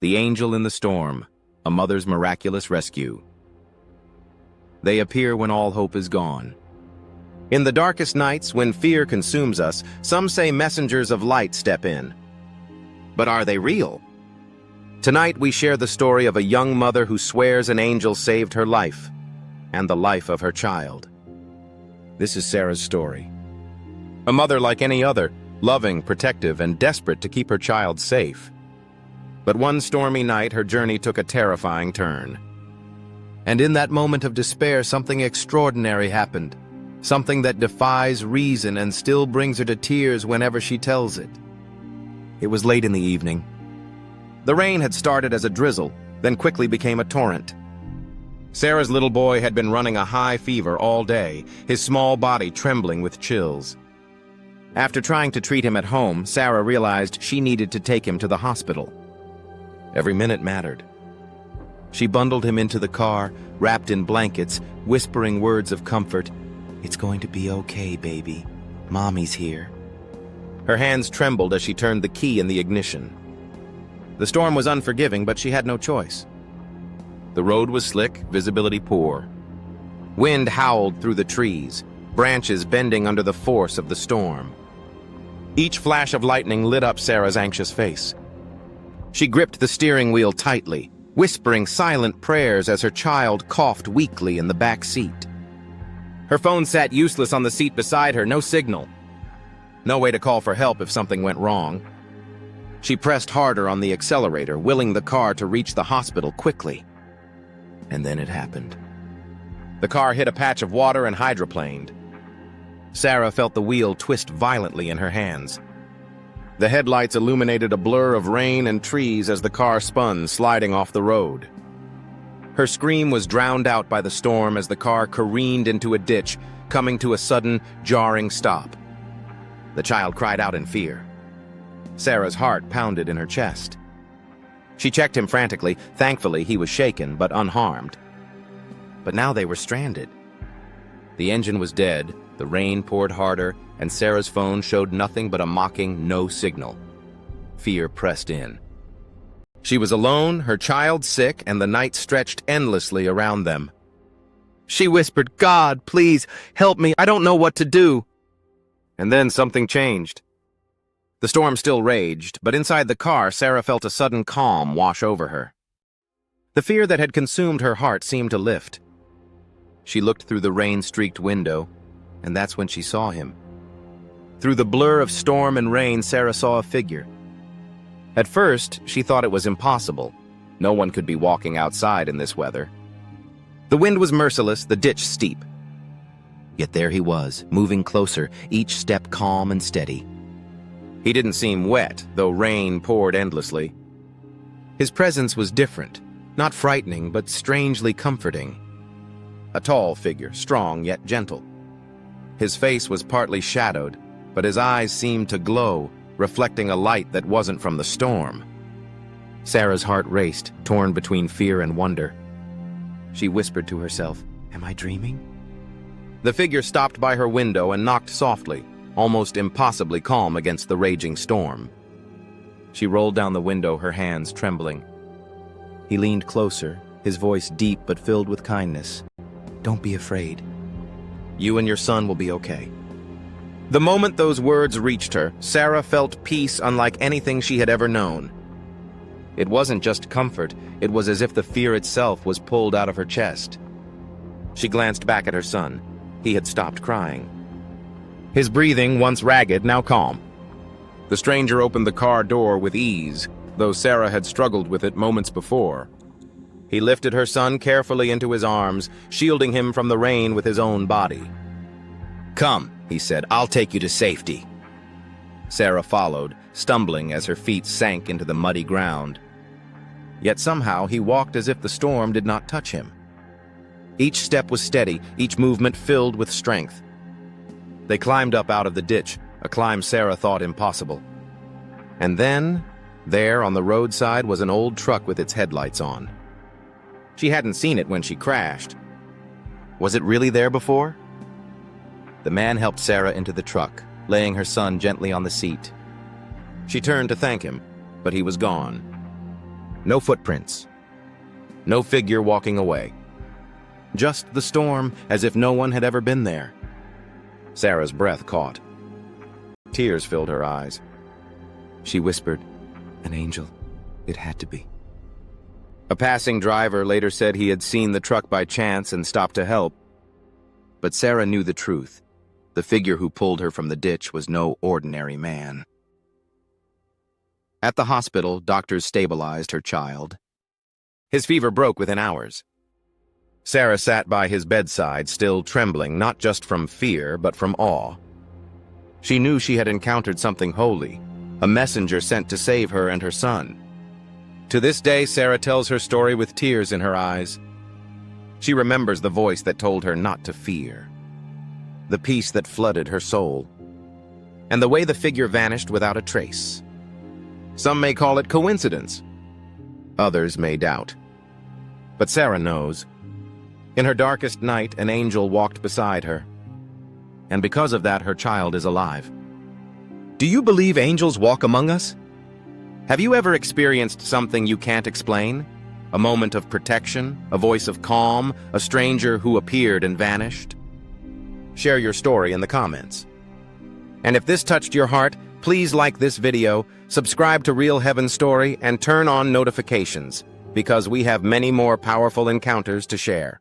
The Angel in the Storm, a mother's miraculous rescue. They appear when all hope is gone. In the darkest nights, when fear consumes us, some say messengers of light step in. But are they real? Tonight we share the story of a young mother who swears an angel saved her life, and the life of her child. This is Sarah's story. A mother like any other, loving, protective, and desperate to keep her child safe. But one stormy night, her journey took a terrifying turn. And in that moment of despair, something extraordinary happened. Something that defies reason and still brings her to tears whenever she tells it. It was late in the evening. The rain had started as a drizzle, then quickly became a torrent. Sarah's little boy had been running a high fever all day, his small body trembling with chills. After trying to treat him at home, Sarah realized she needed to take him to the hospital. Every minute mattered. She bundled him into the car, wrapped in blankets, whispering words of comfort. "It's going to be okay, baby. Mommy's here." Her hands trembled as she turned the key in the ignition. The storm was unforgiving, but she had no choice. The road was slick, visibility poor. Wind howled through the trees, branches bending under the force of the storm. Each flash of lightning lit up Sarah's anxious face. She gripped the steering wheel tightly, whispering silent prayers as her child coughed weakly in the back seat. Her phone sat useless on the seat beside her, no signal. No way to call for help if something went wrong. She pressed harder on the accelerator, willing the car to reach the hospital quickly. And then it happened. The car hit a patch of water and hydroplaned. Sarah felt the wheel twist violently in her hands. The headlights illuminated a blur of rain and trees as the car spun, sliding off the road. Her scream was drowned out by the storm as the car careened into a ditch, coming to a sudden, jarring stop. The child cried out in fear. Sarah's heart pounded in her chest. She checked him frantically. Thankfully, he was shaken, but unharmed. But now they were stranded. The engine was dead, the rain poured harder, and Sarah's phone showed nothing but a mocking no signal. Fear pressed in. She was alone, her child sick, and the night stretched endlessly around them. She whispered, "God, please, help me, I don't know what to do." And then something changed. The storm still raged, but inside the car, Sarah felt a sudden calm wash over her. The fear that had consumed her heart seemed to lift. She looked through the rain-streaked window, and that's when she saw him. Through the blur of storm and rain, Sarah saw a figure. At first, she thought it was impossible. No one could be walking outside in this weather. The wind was merciless, the ditch steep. Yet there he was, moving closer, each step calm and steady. He didn't seem wet, though rain poured endlessly. His presence was different, not frightening, but strangely comforting. A tall figure, strong yet gentle. His face was partly shadowed, but his eyes seemed to glow, reflecting a light that wasn't from the storm. Sarah's heart raced, torn between fear and wonder. She whispered to herself, "Am I dreaming?" The figure stopped by her window and knocked softly, almost impossibly calm against the raging storm. She rolled down the window, her hands trembling. He leaned closer, his voice deep but filled with kindness. "Don't be afraid. You and your son will be okay." The moment those words reached her, Sarah felt peace unlike anything she had ever known. It wasn't just comfort, it was as if the fear itself was pulled out of her chest. She glanced back at her son. He had stopped crying. His breathing, once ragged, now calm. The stranger opened the car door with ease, though Sarah had struggled with it moments before. He lifted her son carefully into his arms, shielding him from the rain with his own body. "Come," he said, "I'll take you to safety." Sarah followed, stumbling as her feet sank into the muddy ground. Yet somehow he walked as if the storm did not touch him. Each step was steady, each movement filled with strength. They climbed up out of the ditch, a climb Sarah thought impossible. And then, there on the roadside was an old truck with its headlights on. She hadn't seen it when she crashed. Was it really there before? The man helped Sarah into the truck, laying her son gently on the seat. She turned to thank him, but he was gone. No footprints. No figure walking away. Just the storm, as if no one had ever been there. Sarah's breath caught. Tears filled her eyes. She whispered, "An angel. It had to be." A passing driver later said he had seen the truck by chance and stopped to help. But Sarah knew the truth. The figure who pulled her from the ditch was no ordinary man. At the hospital, doctors stabilized her child. His fever broke within hours. Sarah sat by his bedside, still trembling, not just from fear, but from awe. She knew she had encountered something holy, a messenger sent to save her and her son. To this day, Sarah tells her story with tears in her eyes. She remembers the voice that told her not to fear, the peace that flooded her soul, and the way the figure vanished without a trace. Some may call it coincidence. Others may doubt. But Sarah knows. In her darkest night, an angel walked beside her. And because of that, her child is alive. Do you believe angels walk among us? Have you ever experienced something you can't explain? A moment of protection, a voice of calm, a stranger who appeared and vanished? Share your story in the comments. And if this touched your heart, please like this video, subscribe to Real Heaven Story, and turn on notifications, because we have many more powerful encounters to share.